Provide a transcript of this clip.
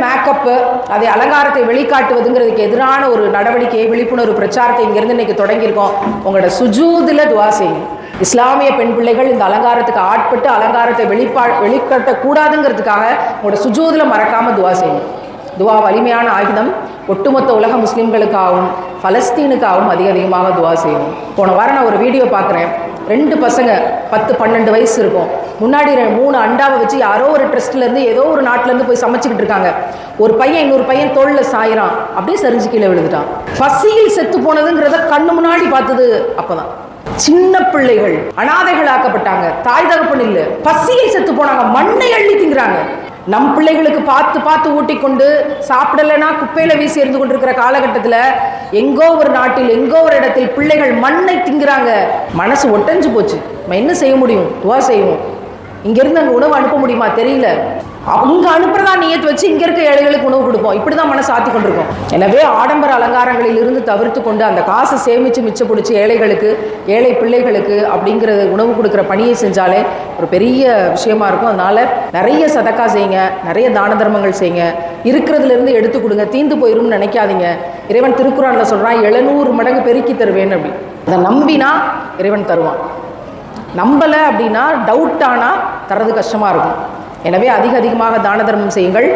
Makeup, அதை அலங்காரத்தை வெளிக்காட்டுவதுங்கிறதுக்கு எதிரான ஒரு நடவடிக்கையை, விழிப்புணர்வு பிரச்சாரத்தை இங்கிருந்து இன்னைக்கு தொடங்கியிருக்கோம். உங்களோட சுஜூதில் துவா செய்யும். இஸ்லாமிய பெண் பிள்ளைகள் இந்த அலங்காரத்துக்கு ஆட்பட்டு அலங்காரத்தை வெளிக்காட்டக்கூடாதுங்கிறதுக்காக உங்களோட சுஜூதில் மறக்காமல் துவா செய்யும். துவா வலிமையான ஆயுதம். ஒட்டுமொத்த உலக முஸ்லீம்களுக்காகவும் பலஸ்தீனுக்காகவும் அதிகமாக துவா செய்யணும். போன வாரம் நான் ஒரு வீடியோ பார்க்குறேன். 2 பசங்க 10-12 வயசு இருக்கும். முன்னாடி 3 அண்டாவை வச்சு யாரோ ஒரு ட்ரஸ்ட்லேருந்து ஏதோ ஒரு நாட்டிலேருந்து போய் சமைச்சிக்கிட்டு இருக்காங்க. ஒரு பையன் இன்னொரு பையன் தோளில் சாயிறான், அப்படியே சரிஞ்சு கீழே விழுந்துட்டான். பசியில் செத்து போனதுங்கிறத கண்ணு முன்னாடி பார்த்தது அப்போதான். சின்ன பிள்ளைகள் அனாதைகளாக்கப்பட்டாங்க, தாய் தகப்பன் இல்லை, பசியில் செத்து போனாங்க, மண்ணை அள்ளி திங்கிறாங்க. நம் பிள்ளைகளுக்கு பார்த்து பார்த்து ஊட்டிக்கொண்டு சாப்பிடலைன்னா குப்பையில் வீசி எறிந்து கொண்டிருக்கிற காலகட்டத்தில் எங்கோ ஒரு நாட்டில் எங்கோ ஒரு இடத்தில் பிள்ளைகள் மண்ணை திங்கிறாங்க. மனசு ஒட்டஞ்சு போச்சு. நம்ம என்ன செய்ய முடியும்? துவா செய்வோம். இங்கேருந்து அங்கே உணவு அனுப்ப முடியுமா தெரியல. அவங்க அனுப்புறதா நியத்து வச்சு இங்கே இருக்க ஏழைகளுக்கு உணவு கொடுப்போம். இப்படி தான் மனசு ஆற்றி கொண்டிருக்கோம். எனவே ஆடம்பர அலங்காரங்களில் இருந்து தவிர்த்து கொண்டு அந்த காசை சேமித்து மிச்சம் பிடிச்சி ஏழைகளுக்கு, ஏழை பிள்ளைகளுக்கு அப்படிங்கிறது உணவு கொடுக்குற பணியை செஞ்சாலே ஒரு பெரிய விஷயமா இருக்கும். அதனால் நிறைய சதக்கா செய்யுங்க, நிறைய தான தர்மங்கள் செய்யுங்க. இருக்கிறதுலேருந்து எடுத்து கொடுங்க. தீந்து போயிரும்னு நினைக்காதீங்க. இறைவன் திருக்குறானில் சொல்கிறான், 700 மடங்கு பெருக்கி தருவேன் அப்படி. அதை நம்பினா இறைவன் தருவான். நம்பலை அப்படின்னா, டவுட்டானா தர்றது கஷ்டமாக இருக்கும். எனவே அதிகமாக தான தர்மம் செய்யுங்கள்.